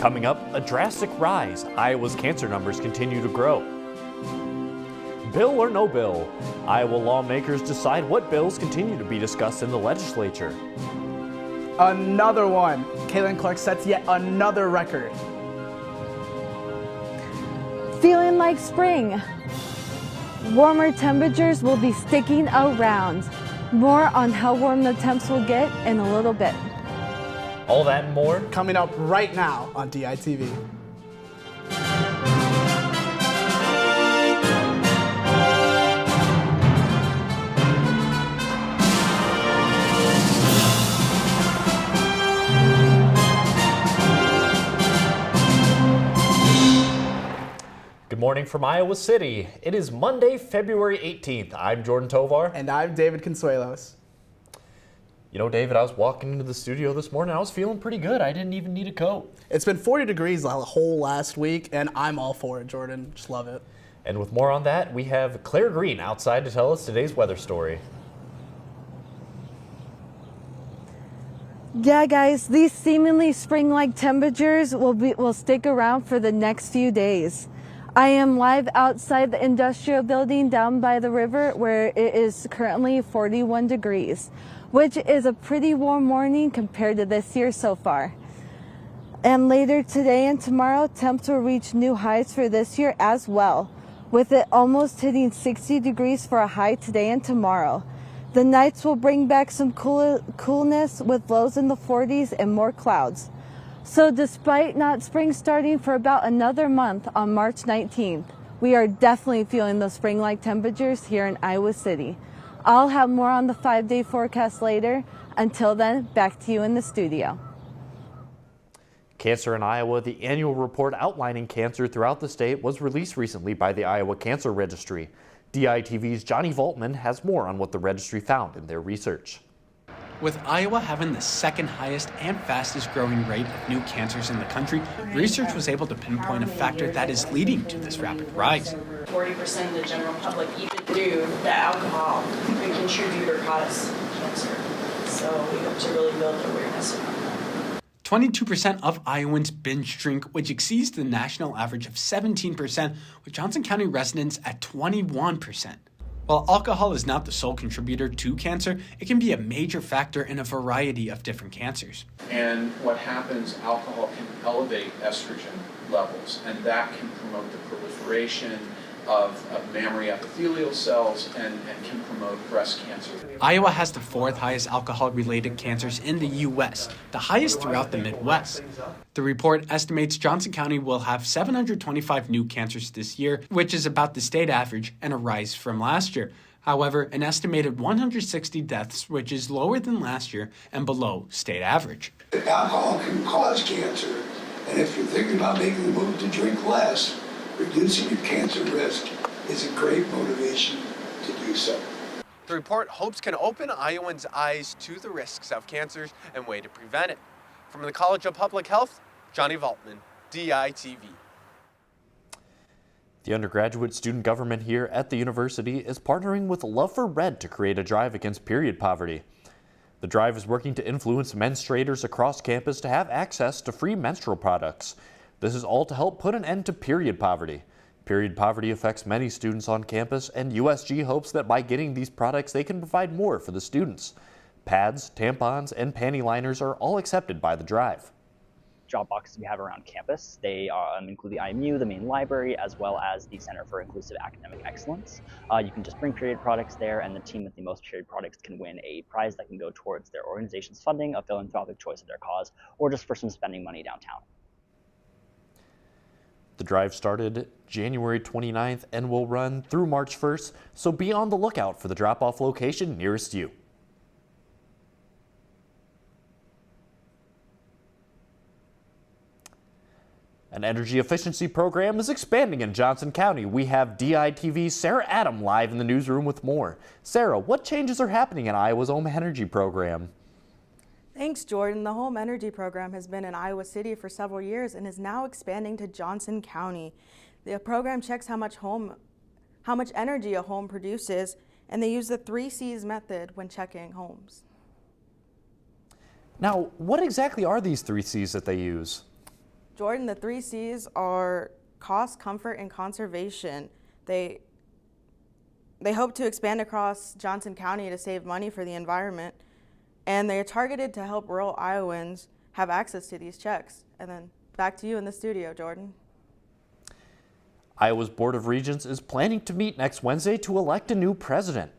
Coming up, a drastic rise. Iowa's cancer numbers continue to grow. Bill or no bill? Iowa lawmakers decide what bills continue to be discussed in the legislature. Another one. Caitlin Clark sets yet another record. Feeling like spring. Warmer temperatures will be sticking around. More on how warm the temps will get in a little bit. All that and more Coming up right now on DITV. Good morning from Iowa City. It is Monday, February 18th. I'm Jordan Tovar. And I'm David Consuelos. You know, David, I was walking into the studio this morning. I was feeling pretty good. I didn't even need a coat. It's been 40 degrees the whole last week, and I'm all for it, Jordan. Just love it. And with more on that, we have Claire Green outside to tell us today's weather story. Yeah, guys, these seemingly spring-like temperatures will stick around for the next few days. I am live outside the industrial building down by the river where it is currently 41 degrees, which is a pretty warm morning compared to this year so far. And later today and tomorrow, temps will reach new highs for this year as well, with it almost hitting 60 degrees for a high today and tomorrow. The nights will bring back some coolness with lows in the 40s and more clouds. So despite not spring starting for about another month on March 19th, we are definitely feeling those spring-like temperatures here in Iowa City. I'll have more on the 5-day forecast later. Until then, back to you in the studio. Cancer in Iowa, the annual report outlining cancer throughout the state, was released recently by the Iowa Cancer Registry. DITV's Johnny Voltman has more on what the registry found in their research. With Iowa having the second highest and fastest growing rate of new cancers in the country, research was able to pinpoint a factor that is leading to this rapid rise. 40% of the general public even knew that alcohol could contribute or cause cancer. So we hope to really build awareness around that. 22% of Iowans binge drink, which exceeds the national average of 17%, with Johnson County residents at 21%. While alcohol is not the sole contributor to cancer, it can be a major factor in a variety of different cancers. And what happens, alcohol can elevate estrogen levels, and that can promote the proliferation of mammary epithelial cells and can promote breast cancer. Iowa has the fourth highest alcohol-related cancers in the U.S., the highest throughout the Midwest. The report estimates Johnson County will have 725 new cancers this year, which is about the state average and a rise from last year. However, an estimated 160 deaths, which is lower than last year and below state average. Alcohol can cause cancer, and if you're thinking about making the move to drink less, reducing your cancer risk is a great motivation to do so. The report hopes can open Iowans' eyes to the risks of cancers and way to prevent it. From the College of Public Health, Johnny Voltman, DITV. The undergraduate student government here at the university is partnering with Love for Red to create a drive against period poverty. The drive is working to influence menstruators across campus to have access to free menstrual products. This is all to help put an end to period poverty. Period poverty affects many students on campus, and USG hopes that by getting these products, they can provide more for the students. Pads, tampons, and panty liners are all accepted by the drive. Drop boxes we have around campus. They include the IMU, the main library, as well as the Center for Inclusive Academic Excellence. You can just bring period products there, and the team with the most period products can win a prize that can go towards their organization's funding, a philanthropic choice of their cause, or just for some spending money downtown. The drive started January 29th and will run through March 1st, so be on the lookout for the drop-off location nearest you. An energy efficiency program is expanding in Johnson County. We have DITV's Sarah Adam live in the newsroom with more. Sarah, what changes are happening in Iowa's home energy program? Thanks, Jordan. The Home Energy Program has been in Iowa City for several years and is now expanding to Johnson County. The program checks how much energy a home produces, and they use the 3 C's method when checking homes. Now, what exactly are these 3 C's that they use? Jordan, the 3 C's are cost, comfort, and conservation. They hope to expand across Johnson County to save money for the environment, and they are targeted to help rural Iowans have access to these checks. And then back to you in the studio, Jordan. Iowa's Board of Regents is planning to meet next Wednesday to elect a new president.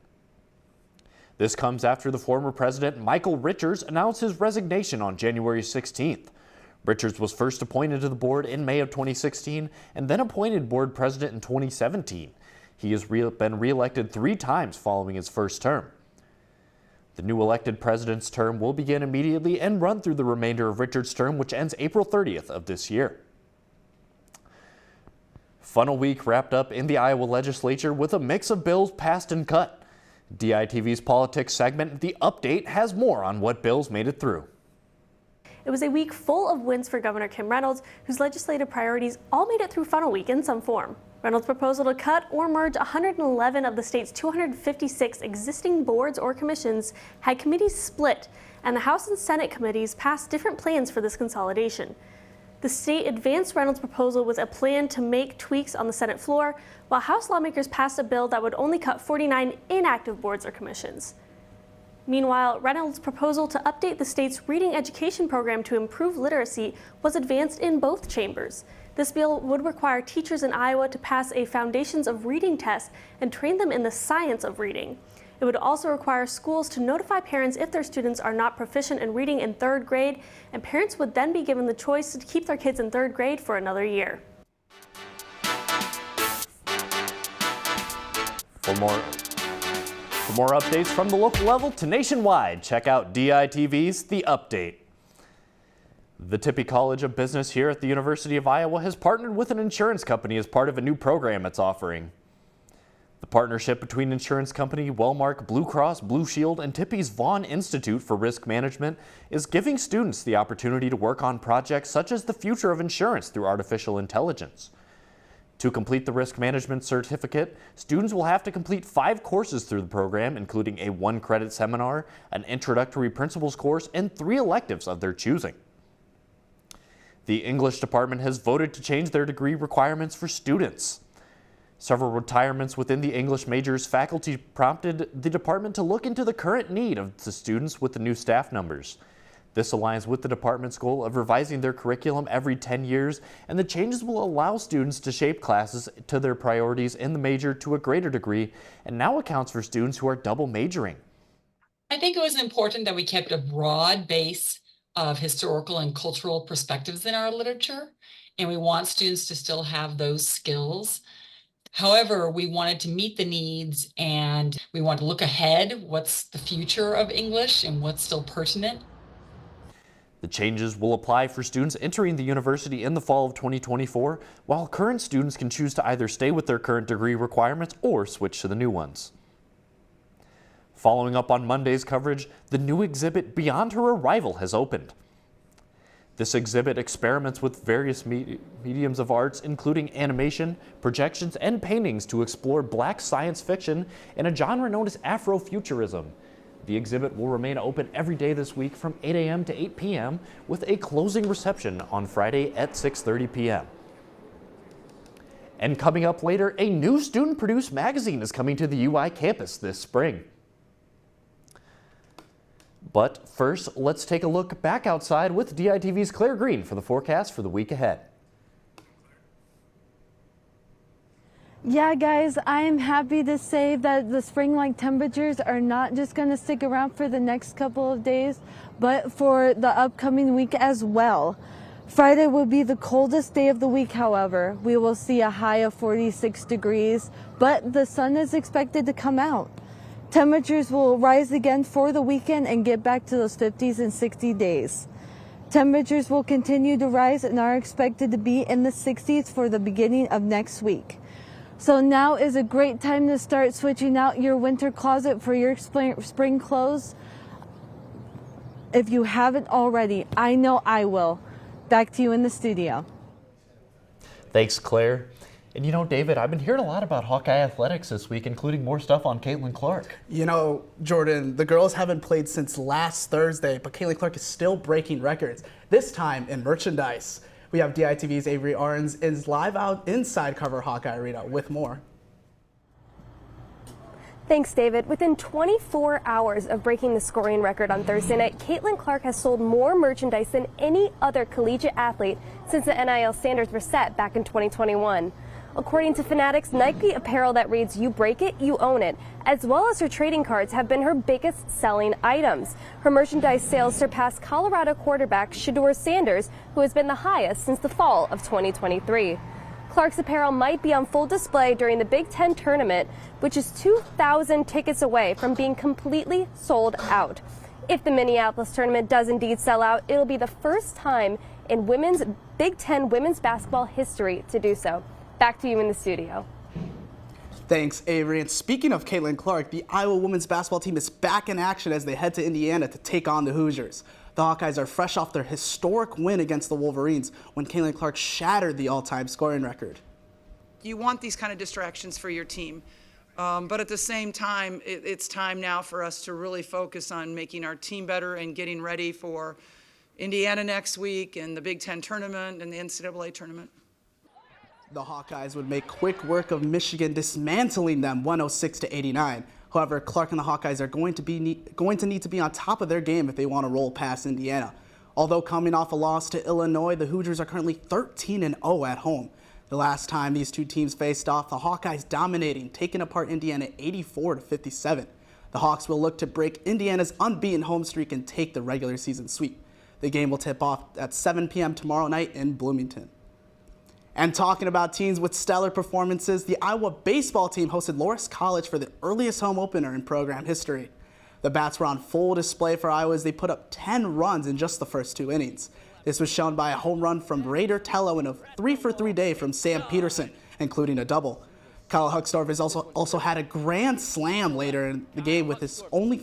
This comes after the former president, Michael Richards, announced his resignation on January 16th. Richards was first appointed to the board in May of 2016 and then appointed board president in 2017. He has been re-elected 3 times following his first term. The new elected president's term will begin immediately and run through the remainder of Richards' term, which ends April 30th of this year. Funnel Week wrapped up in the Iowa legislature with a mix of bills passed and cut. DITV's politics segment, The Update, has more on what bills made it through. It was a week full of wins for Governor Kim Reynolds, whose legislative priorities all made it through Funnel Week in some form. Reynolds' proposal to cut or merge 111 of the state's 256 existing boards or commissions had committees split, and the House and Senate committees passed different plans for this consolidation. The state advanced Reynolds' proposal with a plan to make tweaks on the Senate floor, while House lawmakers passed a bill that would only cut 49 inactive boards or commissions. Meanwhile, Reynolds' proposal to update the state's reading education program to improve literacy was advanced in both chambers. This bill would require teachers in Iowa to pass a Foundations of Reading test and train them in the science of reading. It would also require schools to notify parents if their students are not proficient in reading in 3rd grade, and parents would then be given the choice to keep their kids in 3rd grade for another year. For more updates from the local level to nationwide, check out DITV's The Update. The Tippie College of Business here at the University of Iowa has partnered with an insurance company as part of a new program it's offering. The partnership between insurance company Wellmark, Blue Cross, Blue Shield, and Tippie's Vaughn Institute for Risk Management is giving students the opportunity to work on projects such as the future of insurance through artificial intelligence. To complete the risk management certificate, students will have to complete 5 courses through the program, including a 1-credit seminar, an introductory principles course, and 3 electives of their choosing. The English department has voted to change their degree requirements for students. Several retirements within the English major's faculty prompted the department to look into the current need of the students with the new staff numbers. This aligns with the department's goal of revising their curriculum every 10 years, and the changes will allow students to shape classes to their priorities in the major to a greater degree, and now accounts for students who are double majoring. I think it was important that we kept a broad base of historical and cultural perspectives in our literature, and we want students to still have those skills. However, we wanted to meet the needs, and we want to look ahead. What's the future of English and what's still pertinent? The changes will apply for students entering the university in the fall of 2024, while current students can choose to either stay with their current degree requirements or switch to the new ones. Following up on Monday's coverage, the new exhibit Beyond Her Arrival has opened. This exhibit experiments with various mediums of arts, including animation, projections, and paintings to explore Black science fiction in a genre known as Afrofuturism. The exhibit will remain open every day this week from 8 a.m. to 8 p.m. with a closing reception on Friday at 6:30 p.m. And coming up later, a new student-produced magazine is coming to the UI campus this spring. But first, let's take a look back outside with DITV's Claire Green for the forecast for the week ahead. Yeah, guys, I am happy to say that the spring-like temperatures are not just going to stick around for the next couple of days, but for the upcoming week as well. Friday will be the coldest day of the week, however. We will see a high of 46 degrees, but the sun is expected to come out. Temperatures will rise again for the weekend and get back to those 50s in 60 days. Temperatures will continue to rise and are expected to be in the 60s for the beginning of next week. So now is a great time to start switching out your winter closet for your spring clothes. If you haven't already, I know I will. Back to you in the studio. Thanks, Claire. And you know, David, I've been hearing a lot about Hawkeye athletics this week, including more stuff on Caitlin Clark. You know, Jordan, the girls haven't played since last Thursday, but Caitlin Clark is still breaking records, this time in merchandise. We have DITV's Avery Arns is live out inside Cover Hawkeye Arena with more. Thanks, David. Within 24 hours of breaking the scoring record on Thursday night, Caitlin Clark has sold more merchandise than any other collegiate athlete since the NIL standards were set back in 2021. According to Fanatics, Nike apparel that reads "You break it, you own it," as well as her trading cards have been her biggest selling items. Her merchandise sales surpassed Colorado quarterback Shedeur Sanders, who has been the highest since the fall of 2023. Clark's apparel might be on full display during the Big Ten tournament, which is 2,000 tickets away from being completely sold out. If the Minneapolis tournament does indeed sell out, it'll be the first time in women's Big Ten women's basketball history to do so. Back to you in the studio. Thanks, Avery. And speaking of Caitlin Clark, the Iowa women's basketball team is back in action as they head to Indiana to take on the Hoosiers. The Hawkeyes are fresh off their historic win against the Wolverines when Caitlin Clark shattered the all-time scoring record. You want these kind of distractions for your team. But at the same time, it's time now for us to really focus on making our team better and getting ready for Indiana next week and the Big Ten tournament and the NCAA tournament. The Hawkeyes would make quick work of Michigan, dismantling them 106-89. However, Clark and the Hawkeyes are going to need to be on top of their game if they want to roll past Indiana. Although coming off a loss to Illinois, the Hoosiers are currently 13-0 at home. The last time these two teams faced off, the Hawkeyes dominating, taking apart Indiana 84-57. The Hawks will look to break Indiana's unbeaten home streak and take the regular season sweep. The game will tip off at 7 p.m. tomorrow night in Bloomington. And talking about teams with stellar performances, the Iowa baseball team hosted Loras College for the earliest home opener in program history. The bats were on full display for Iowa as they put up 10 runs in just the first 2 innings. This was shown by a home run from Raider Tello and a 3-for-3 day from Sam Peterson, including a double. Kyle Huckstorf has also had a grand slam later in the game with his only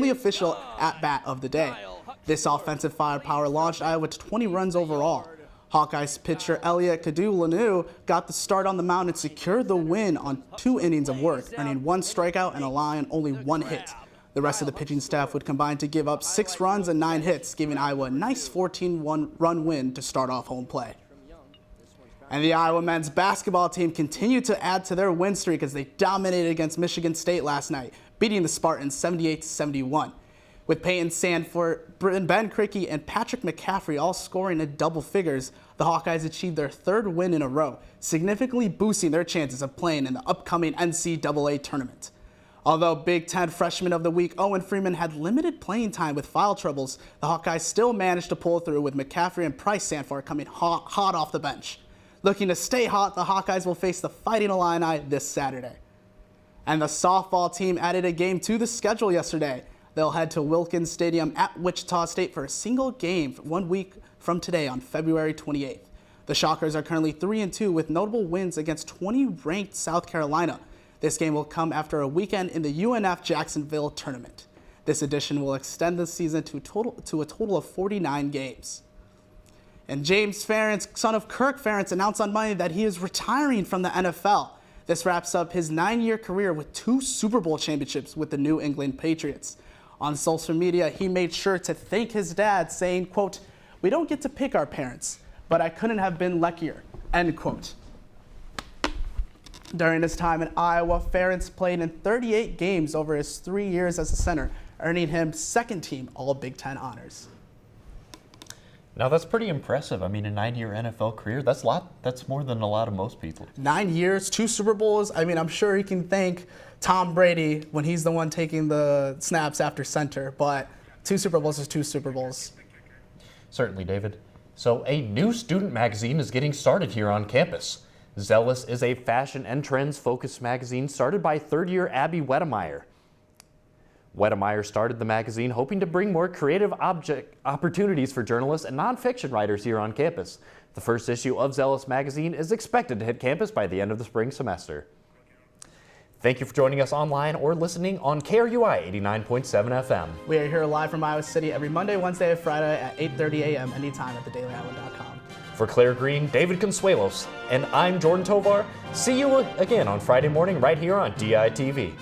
official at-bat of the day. This offensive firepower launched Iowa to 20 runs overall. Hawkeyes pitcher Elliot Cadu-Lanu got the start on the mound and secured the win on 2 innings of work, earning 1 strikeout and allowing only 1 hit. The rest of the pitching staff would combine to give up 6 runs and 9 hits, giving Iowa a nice 14-run win to start off home play. And the Iowa men's basketball team continued to add to their win streak as they dominated against Michigan State last night, beating the Spartans 78-71. With Peyton Sandford, Ben Krikke, and Patrick McCaffrey all scoring in double figures, the Hawkeyes achieved their 3rd win in a row, significantly boosting their chances of playing in the upcoming NCAA tournament. Although Big Ten Freshman of the Week Owen Freeman had limited playing time with foul troubles, the Hawkeyes still managed to pull through with McCaffrey and Price Sandford coming hot off the bench. Looking to stay hot, the Hawkeyes will face the Fighting Illini this Saturday. And the softball team added a game to the schedule yesterday. They'll head to Wilkins Stadium at Wichita State for a single game 1 week from today on February 28th. The Shockers are currently 3-2 with notable wins against 20-ranked South Carolina. This game will come after a weekend in the UNF Jacksonville tournament. This edition will extend the season to a total of 49 games. And James Ferentz, son of Kirk Ferentz, announced on Monday that he is retiring from the NFL. This wraps up his 9-year career with 2 Super Bowl championships with the New England Patriots. On social media, he made sure to thank his dad, saying, quote, "We don't get to pick our parents, but I couldn't have been luckier," end quote. During his time in Iowa, Ferentz played in 38 games over his 3 years as a center, earning him 2nd team All Big Ten honors. Now that's pretty impressive. I mean, a 9-year NFL career, that's more than a lot of most people. 9 years, 2 Super Bowls. I mean, I'm sure he can thank Tom Brady when he's the one taking the snaps after center, but 2 Super Bowls is 2 Super Bowls. Certainly, David. So a new student magazine is getting started here on campus. Zealous is a fashion and trends-focused magazine started by 3rd-year Abby Wedemeyer. Wedemeyer started the magazine hoping to bring more creative opportunities for journalists and nonfiction writers here on campus. The first issue of Zealous magazine is expected to hit campus by the end of the spring semester. Thank you for joining us online or listening on KRUI 89.7 FM. We are here live from Iowa City every Monday, Wednesday, and Friday at 8:30 a.m. anytime at thedailyiowa.com. For Claire Green, David Consuelos, and I'm Jordan Tovar. See you again on Friday morning right here on DITV.